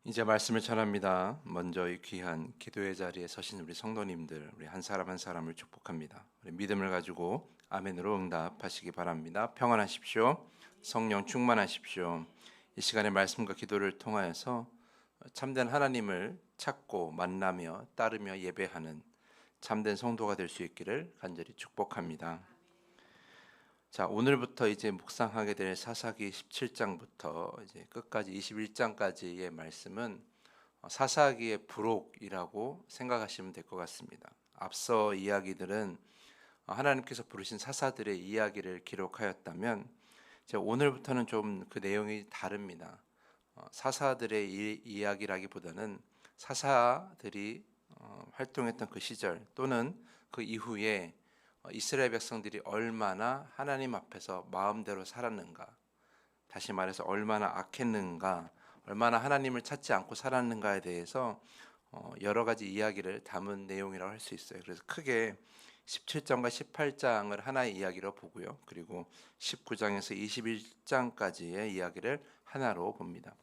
이제 말씀을 전합니다. 먼저 이 귀한 기도의 자리에 서신 우리 성도님들, 우리 한 사람 한 사람을 축복합니다. 우리 믿음을 가지고 아멘으로 응답하시기 바랍니다. 평안하십시오. 성령 충만하십시오. 이 시간에 말씀과 기도를 통하여서 참된 하나님을 찾고 만나며 따르며 예배하는 참된 성도가 될 수 있기를 간절히 축복합니다. 자, 오늘부터 이제 묵상하게 될 사사기 17장부터 이제 끝까지 21장까지의 말씀은 사사기의 부록이라고 생각하시면 될 것 같습니다. 앞서 이야기들은 하나님께서 부르신 사사들의 이야기를 기록하였다면 이제 오늘부터는 좀 그 내용이 다릅니다. 사사들의 이야기라기보다는 사사들이 활동했던 그 시절 또는 그 이후에 이스라엘 백성들이 얼마나 하나님 앞에서 마음대로 살았는가, 다시 말해서 얼마나 악했는가, 얼마나 하나님을 찾지 않고 살았는가에 대해서 여러 가지 이야기를 담은 내용이라고 할 수 있어요. 그래서 크게 17장과 18장을 하나의 이야기로 보고요. 그리고 19장에서 21장까지의 이야기를 하나로 봅니다.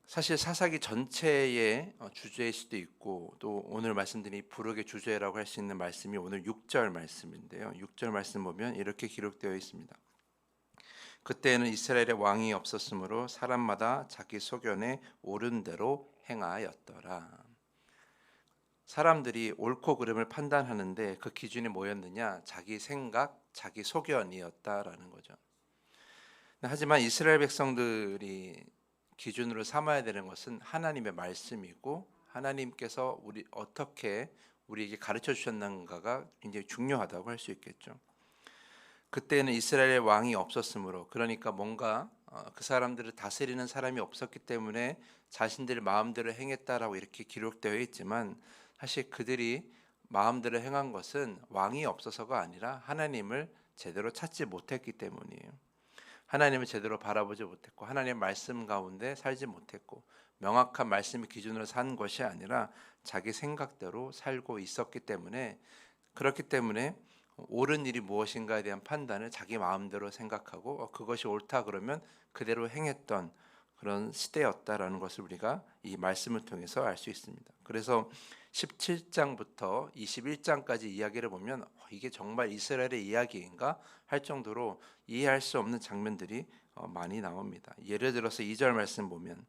사실 사사기 전체의 주제일 수도 있고, 또 오늘 말씀드린 부록의 주제라고 할 수 있는 말씀이 오늘 6절 말씀인데요. 6절 말씀 보면 이렇게 기록되어 있습니다. 그때에는 이스라엘의 왕이 없었으므로 사람마다 자기 소견에 옳은 대로 행하였더라. 사람들이 옳고 그름을 판단하는데 그 기준이 뭐였느냐? 자기 생각, 자기 소견이었다라는 거죠. 하지만 이스라엘 백성들이 기준으로 삼아야 되는 것은 하나님의 말씀이고, 하나님께서 어떻게 우리에게 가르쳐 주셨는가가 굉장히 중요하다고 할 수 있겠죠. 그때는 이스라엘의 왕이 없었으므로, 그러니까 뭔가 그 사람들을 다스리는 사람이 없었기 때문에 자신들 마음대로 행했다라고 이렇게 기록되어 있지만, 사실 그들이 마음대로 행한 것은 왕이 없어서가 아니라 하나님을 제대로 찾지 못했기 때문이에요. 하나님을 제대로 바라보지 못했고, 하나님의 말씀 가운데 살지 못했고, 명확한 말씀의 기준으로 산 것이 아니라 자기 생각대로 살고 있었기 때문에, 그렇기 때문에 옳은 일이 무엇인가에 대한 판단을 자기 마음대로 생각하고 그것이 옳다 그러면 그대로 행했던 그런 시대였다라는 것을 우리가 이 말씀을 통해서 알 수 있습니다. 그래서 17장부터 21장까지 이야기를 보면 이게 정말 이스라엘의 이야기인가 할 정도로 이해할 수 없는 장면들이 많이 나옵니다. 예를 들어서 2절 말씀 보면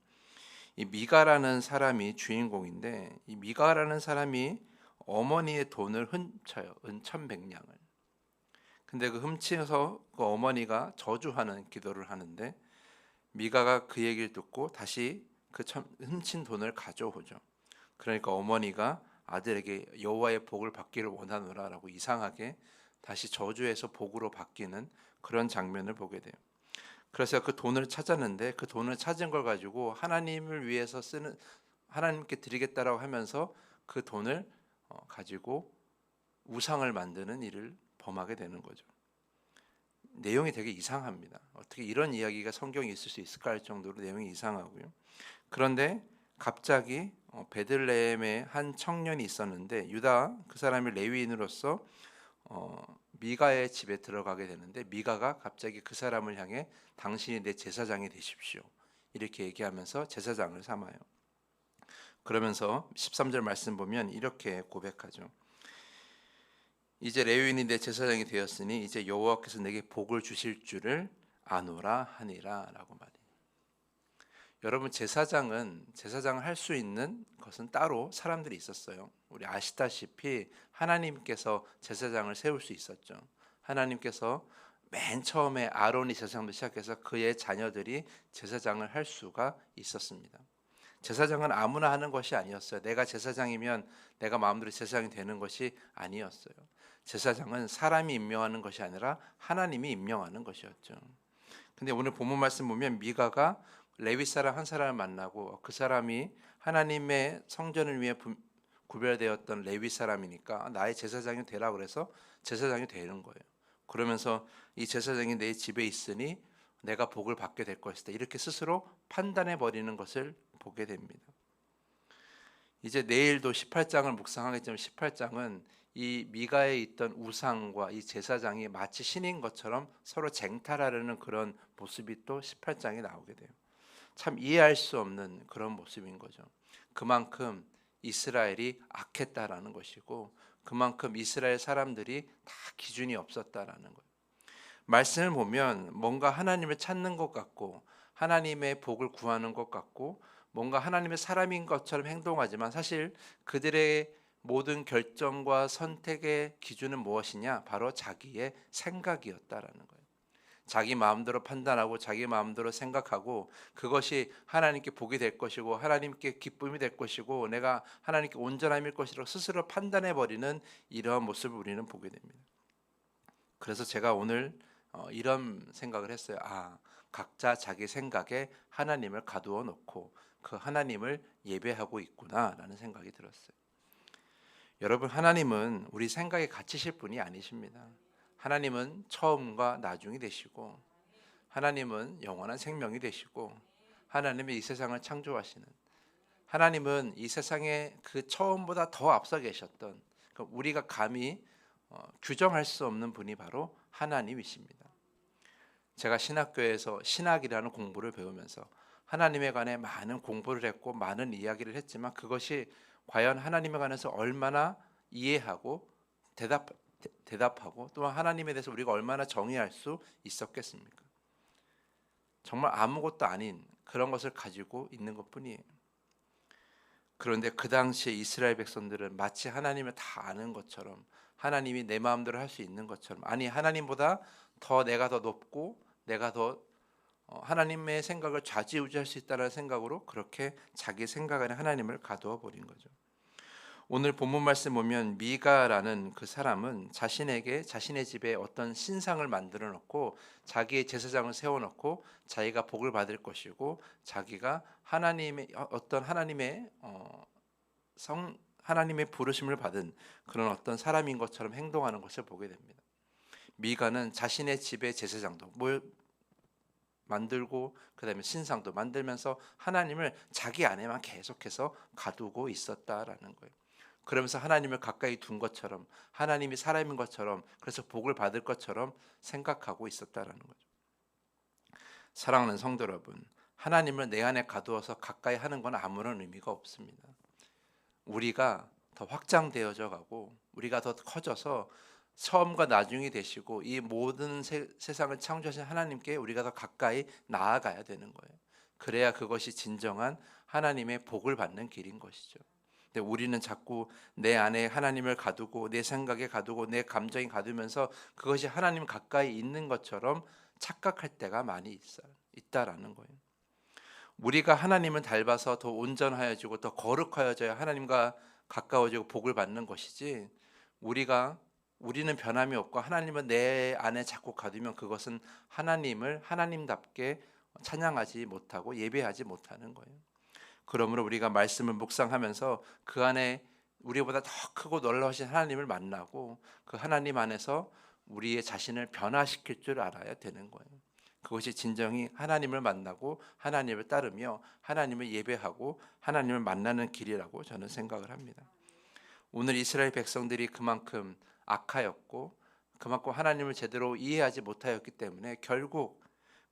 이 미가라는 사람이 주인공인데, 이 미가라는 사람이 어머니의 돈을 훔쳐요. 은천백냥을. 근데 그 훔쳐서 그 어머니가 저주하는 기도를 하는데, 미가가 그 얘기를 듣고 다시 그 훔친 돈을 가져오죠. 그러니까 어머니가 아들에게 여호와의 복을 받기를 원하노라라고 이상하게 다시 저주해서 복으로 바뀌는 그런 장면을 보게 돼요. 그래서 그 돈을 찾았는데, 그 돈을 찾은 걸 가지고 하나님을 위해서 쓰는, 하나님께 드리겠다라고 하면서 그 돈을 가지고 우상을 만드는 일을 범하게 되는 거죠. 내용이 되게 이상합니다. 어떻게 이런 이야기가 성경에 있을 수 있을까 할 정도로 내용이 이상하고요. 그런데 갑자기 베들레헴에 한 청년이 있었는데, 유다 그 사람이 레위인으로서 미가의 집에 들어가게 되는데, 미가가 갑자기 그 사람을 향해 당신이 내 제사장이 되십시오 이렇게 얘기하면서 제사장을 삼아요. 그러면서 13절 말씀 보면 이렇게 고백하죠. 이제 레위인이 내 제사장이 되었으니 이제 여호와께서 내게 복을 주실 줄을 아노라 하니라라고 말해요. 여러분, 제사장을 할 수 있는 것은 따로 사람들이 있었어요. 우리 아시다시피 하나님께서 제사장을 세울 수 있었죠. 하나님께서 맨 처음에 아론이 제사장도 시작해서 그의 자녀들이 제사장을 할 수가 있었습니다. 제사장은 아무나 하는 것이 아니었어요. 내가 제사장이면 내가 마음대로 제사장이 되는 것이 아니었어요. 제사장은 사람이 임명하는 것이 아니라 하나님이 임명하는 것이었죠. 근데 오늘 본문 말씀 보면 미가가 레위 사람 한 사람을 만나고, 그 사람이 하나님의 성전을 위해 구별되었던 레위 사람이니까 나의 제사장이 되라 그래서 제사장이 되는 거예요. 그러면서 이 제사장이 내 집에 있으니 내가 복을 받게 될 것이다, 이렇게 스스로 판단해 버리는 것을 보게 됩니다. 이제 내일도 18장을 묵상하겠지만 18장은 이 미가에 있던 우상과 이 제사장이 마치 신인 것처럼 서로 쟁탈하려는 그런 모습이 또 18장에 나오게 돼요. 참 이해할 수 없는 그런 모습인 거죠. 그만큼 이스라엘이 악했다라는 것이고 그만큼 이스라엘 사람들이 다 기준이 없었다라는 거예요. 말씀을 보면 뭔가 하나님을 찾는 것 같고 하나님의 복을 구하는 것 같고 뭔가 하나님의 사람인 것처럼 행동하지만 사실 그들의 모든 결정과 선택의 기준은 무엇이냐? 바로 자기의 생각이었다라는 거예요. 자기 마음대로 판단하고 자기 마음대로 생각하고 그것이 하나님께 복이 될 것이고 하나님께 기쁨이 될 것이고 내가 하나님께 온전함일 것이라고 스스로 판단해 버리는 이러한 모습을 우리는 보게 됩니다. 그래서 제가 오늘 이런 생각을 했어요. 각자 자기 생각에 하나님을 가두어 놓고 그 하나님을 예배하고 있구나라는 생각이 들었어요. 여러분, 하나님은 우리 생각에 갇히실 분이 아니십니다. 하나님은 처음과 나중이 되시고 하나님은 영원한 생명이 되시고 하나님의 이 세상을 창조하시는 하나님은 이 세상에 그 처음보다 더 앞서 계셨던 우리가 감히 규정할 수 없는 분이 바로 하나님이십니다. 제가 신학교에서 신학이라는 공부를 배우면서 하나님에 관해 많은 공부를 했고 많은 이야기를 했지만 그것이 과연 하나님에 관해서 얼마나 이해하고 대답하고 또 하나님에 대해서 우리가 얼마나 정의할 수 있었겠습니까? 정말 아무것도 아닌 그런 것을 가지고 있는 것뿐이에요. 그런데 그 당시에 이스라엘 백성들은 마치 하나님을 다 아는 것처럼 하나님이 내 마음대로 할 수 있는 것처럼 아니 하나님보다 내가 더 높고 내가 더 하나님의 생각을 좌지우지할 수 있다는 생각으로 그렇게 자기 생각 안에 하나님을 가두어 버린 거죠. 오늘 본문 말씀 보면 미가라는 그 사람은 자신의 집에 어떤 신상을 만들어 놓고 자기의 제사장을 세워 놓고 자기가 복을 받을 것이고 자기가 하나님의 부르심을 받은 그런 어떤 사람인 것처럼 행동하는 것을 보게 됩니다. 미가는 자신의 집에 제사장도 만들고 그다음에 신상도 만들면서 하나님을 자기 안에만 계속해서 가두고 있었다라는 거예요. 그러면서 하나님을 가까이 둔 것처럼 하나님이 사람인 것처럼 그래서 복을 받을 것처럼 생각하고 있었다라는 거죠. 사랑하는 성도 여러분, 하나님을 내 안에 가두어서 가까이 하는 건 아무런 의미가 없습니다. 우리가 더 확장되어져 가고 우리가 더 커져서 처음과 나중이 되시고 이 모든 세상을 창조하신 하나님께 우리가 더 가까이 나아가야 되는 거예요. 그래야 그것이 진정한 하나님의 복을 받는 길인 것이죠. 근데 우리는 자꾸 내 안에 하나님을 가두고 내 생각에 가두고 내 감정에 가두면서 그것이 하나님 가까이 있는 것처럼 착각할 때가 많이 있다라는 거예요. 우리가 하나님을 닮아서 더 온전하여지고 더 거룩하여져야 하나님과 가까워지고 복을 받는 것이지 우리는 변함이 없고 하나님은 내 안에 자꾸 가두면 그것은 하나님을 하나님답게 찬양하지 못하고 예배하지 못하는 거예요. 그러므로 우리가 말씀을 묵상하면서 그 안에 우리보다 더 크고 놀라우신 하나님을 만나고 그 하나님 안에서 우리의 자신을 변화시킬 줄 알아야 되는 거예요. 그것이 진정히 하나님을 만나고 하나님을 따르며 하나님을 예배하고 하나님을 만나는 길이라고 저는 생각을 합니다. 오늘 이스라엘 백성들이 그만큼 악하였고 그만큼 하나님을 제대로 이해하지 못하였기 때문에 결국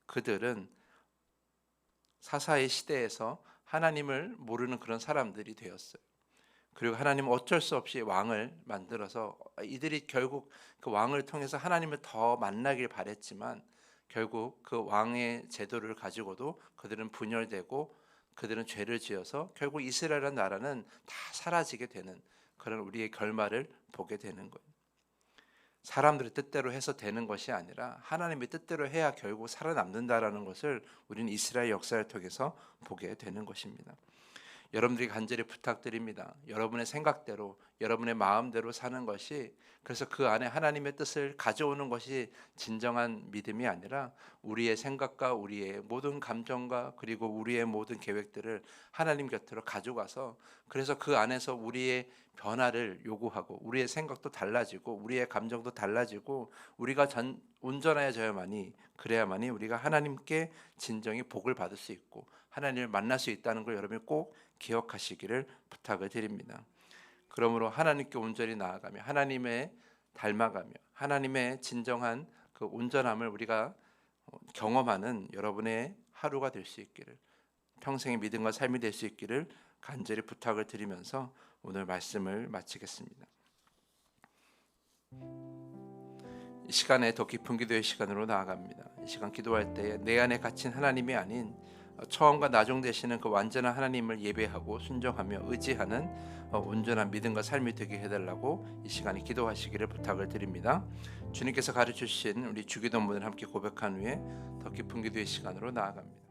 그들은 사사의 시대에서 하나님을 모르는 그런 사람들이 되었어요. 그리고 하나님은 어쩔 수 없이 왕을 만들어서 이들이 결국 그 왕을 통해서 하나님을 더 만나길 바랬지만 결국 그 왕의 제도를 가지고도 그들은 분열되고 그들은 죄를 지어서 결국 이스라엘이라는 나라는 다 사라지게 되는 그런 우리의 결말을 보게 되는 거예요. 사람들의 뜻대로 해서 되는 것이 아니라 하나님의 뜻대로 해야 결국 살아남는다라는 것을 우리는 이스라엘 역사를 통해서 보게 되는 것입니다. 여러분들이 간절히 부탁드립니다. 여러분의 생각대로 여러분의 마음대로 사는 것이 그래서 그 안에 하나님의 뜻을 가져오는 것이 진정한 믿음이 아니라 우리의 생각과 우리의 모든 감정과 그리고 우리의 모든 계획들을 하나님 곁으로 가져가서 그래서 그 안에서 우리의 변화를 요구하고 우리의 생각도 달라지고 우리의 감정도 달라지고 우리가 온전해져야만이 그래야만이 우리가 하나님께 진정히 복을 받을 수 있고 하나님을 만날 수 있다는 걸 여러분이 꼭 기억하시기를 부탁을 드립니다. 그러므로 하나님께 온전히 나아가며 하나님의 닮아가며 하나님의 진정한 그 온전함을 우리가 경험하는 여러분의 하루가 될 수 있기를 평생의 믿음과 삶이 될 수 있기를 간절히 부탁을 드리면서 오늘 말씀을 마치겠습니다. 이 시간에 더 깊은 기도의 시간으로 나아갑니다. 이 시간 기도할 때 내 안에 갇힌 하나님이 아닌 처음과 나중 되시는 그 완전한 하나님을 예배하고 순종하며 의지하는 온전한 믿음과 삶이 되게 해달라고 이 시간에 기도하시기를 부탁을 드립니다. 주님께서 가르쳐 주신 우리 주기도문을 함께 고백한 후에 더 깊은 기도의 시간으로 나아갑니다.